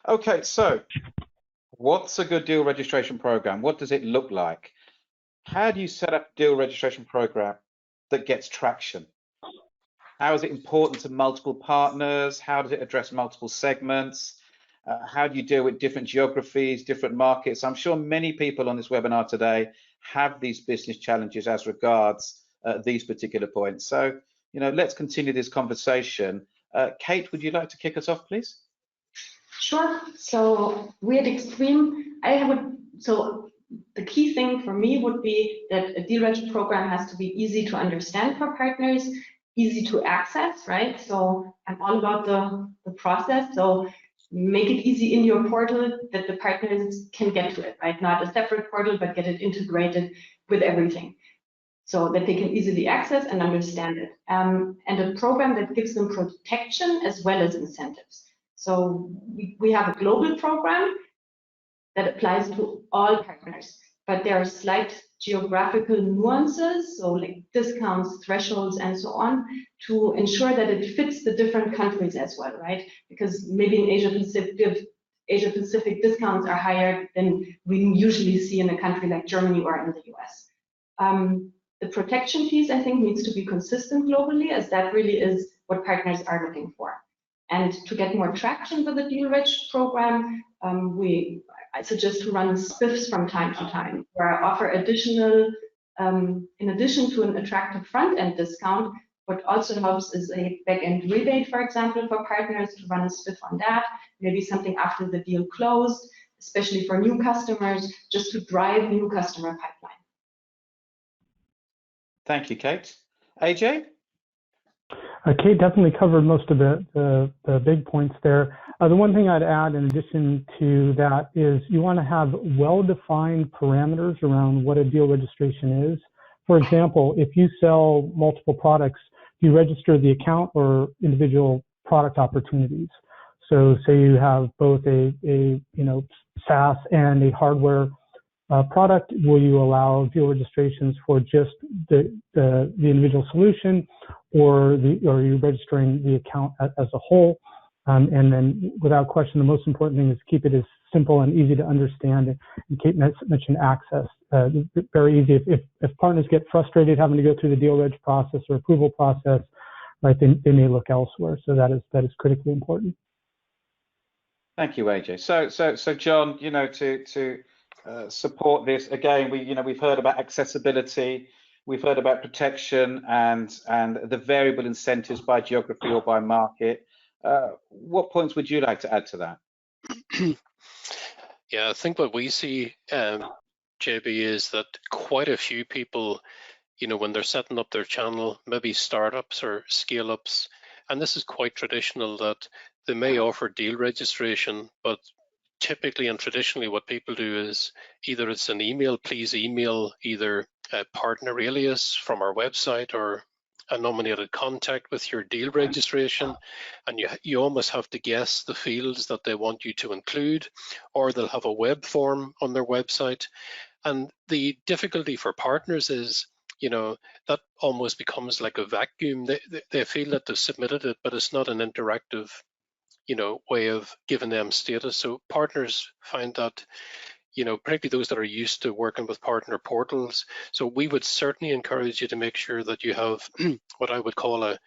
Okay, so what's a good deal registration program? What does it look like? How do you set up a deal registration program that gets traction? How is it important to multiple partners? How does it address multiple segments? How do you deal with different geographies, different markets? I'm sure many people on this webinar today have these business challenges as regards these particular points. So, let's continue this conversation. Kate, would you like to kick us off, please? Sure. So we at Extreme, so the key thing for me would be that a deal reg program has to be easy to understand for partners, easy to access, right? So I'm all about the process. So make it easy in your portal that the partners can get to it, right? Not a separate portal, but get it integrated with everything so that they can easily access and understand it. And a program that gives them protection as well as incentives. So we have a global program that applies to all partners, but there are slight geographical nuances, so like discounts, thresholds, and so on, to ensure that it fits the different countries as well, right? Because maybe in Asia Pacific discounts are higher than we usually see in a country like Germany or in the US. The protection piece, I think, needs to be consistent globally, as that really is what partners are looking for. And to get more traction with the deal reg program, I suggest to run spiffs from time to time, where I offer additional, in addition to an attractive front-end discount, what also helps is a back-end rebate, for example, for partners to run a spiff on that, maybe something after the deal closed, especially for new customers, just to drive new customer pipeline. Thank you, Kate. AJ? Kate definitely covered most of the big points there. The one thing I'd add in addition to that is you want to have well-defined parameters around what a deal registration is. For example, if you sell multiple products, you register the account or individual product opportunities. So say you have both a SaaS and a hardware product, will you allow deal registrations for just the individual solution, or are you registering the account as a whole? And then, without question, the most important thing is keep it as simple and easy to understand. And Kate mentioned access. Very easy. If partners get frustrated having to go through the deal reg process or approval process, right, they may look elsewhere. So that is critically important. Thank you, AJ. So John, to support this again, we've heard about accessibility, we've heard about protection, and the variable incentives by geography or by market. What points would you like to add to that? Yeah, I think what we see, JB, is that quite a few people, when they're setting up their channel, maybe startups or scale-ups, and this is quite traditional, that they may offer deal registration, but typically and traditionally what people do is either it's an email, please email either a partner alias from our website or a nominated contact with your deal registration, and you almost have to guess the fields that they want you to include, or they'll have a web form on their website. And the difficulty for partners is, that almost becomes like a vacuum. They feel that they've submitted it, but it's not an interactive way of giving them status. So partners find that, particularly those that are used to working with partner portals. So we would certainly encourage you to make sure that you have what I would call a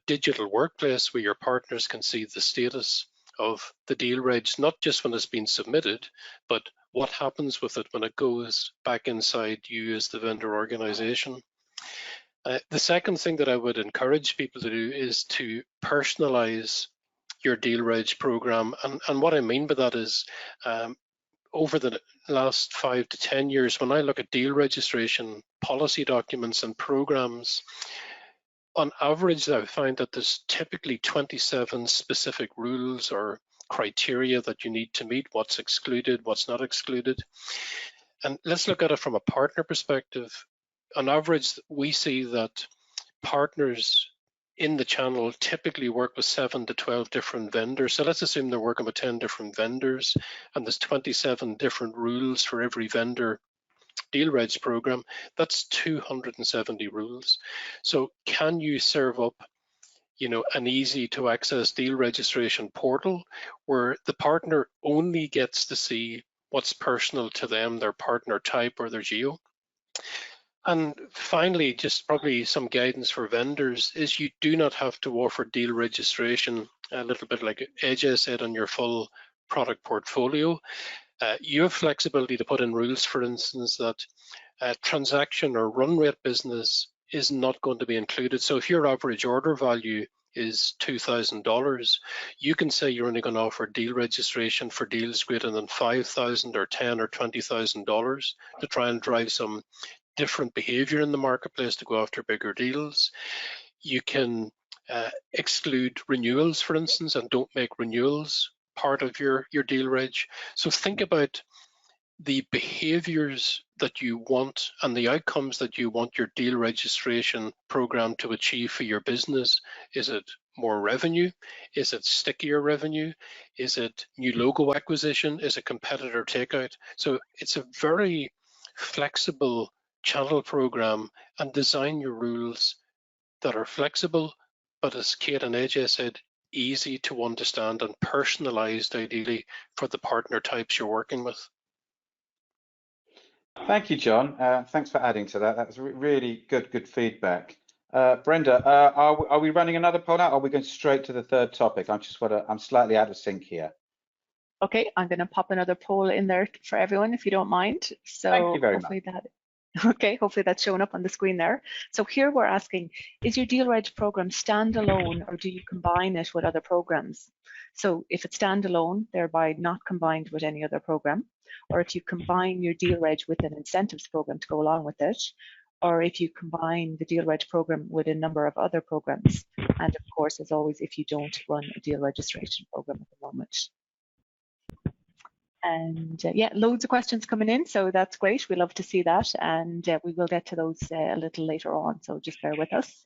digital workplace where your partners can see the status of the deal regs, not just when it's been submitted, but what happens with it when it goes back inside you as the vendor organization. The second thing that I would encourage people to do is to personalize your deal reg program. And what I mean by that is over the last 5 to 10 years, when I look at deal registration policy documents and programs, on average, I find that there's typically 27 specific rules or criteria that you need to meet, what's excluded, what's not excluded. And let's look at it from a partner perspective. On average, we see that partners in the channel typically work with 7 to 12 different vendors. So let's assume they're working with 10 different vendors, and there's 27 different rules for every vendor deal regs program. That's 270 rules. So can you serve up an easy to access deal registration portal where the partner only gets to see what's personal to them, their partner type or their geo. And finally, just probably some guidance for vendors is you do not have to offer deal registration, a little bit like AJ said, on your full product portfolio. You have flexibility to put in rules, for instance, that transaction or run rate business is not going to be included. So if your average order value is $2,000, you can say you're only going to offer deal registration for deals greater than $5,000 or $10,000 or $20,000 to try and drive some different behavior in the marketplace to go after bigger deals. You can exclude renewals, for instance, and don't make renewals part of your deal reg. So think about the behaviors that you want and the outcomes that you want your deal registration program to achieve for your business. Is it more revenue? Is it stickier revenue? Is it new logo acquisition? Is it competitor takeout? So it's a very flexible channel program, and design your rules that are flexible, but as Kate and AJ said, easy to understand and personalized ideally for the partner types you're working with. Thank you, John. Thanks for adding to that. That was really good feedback. Brenda, are we running another poll now? Or are we going straight to the third topic? I'm slightly out of sync here. Okay, I'm going to pop another poll in there for everyone, if you don't mind. So Thank you very much. Hopefully that's showing up on the screen there. So here we're asking, is your deal reg program standalone or do you combine it with other programs? So if it's standalone, thereby not combined with any other program, or if you combine your deal reg with an incentives program to go along with it, or if you combine the deal reg program with a number of other programs. And of course, as always, if you don't run a deal registration program at the moment. And yeah, loads of questions coming in, so that's great. We love to see that, and we will get to those a little later on, so just bear with us.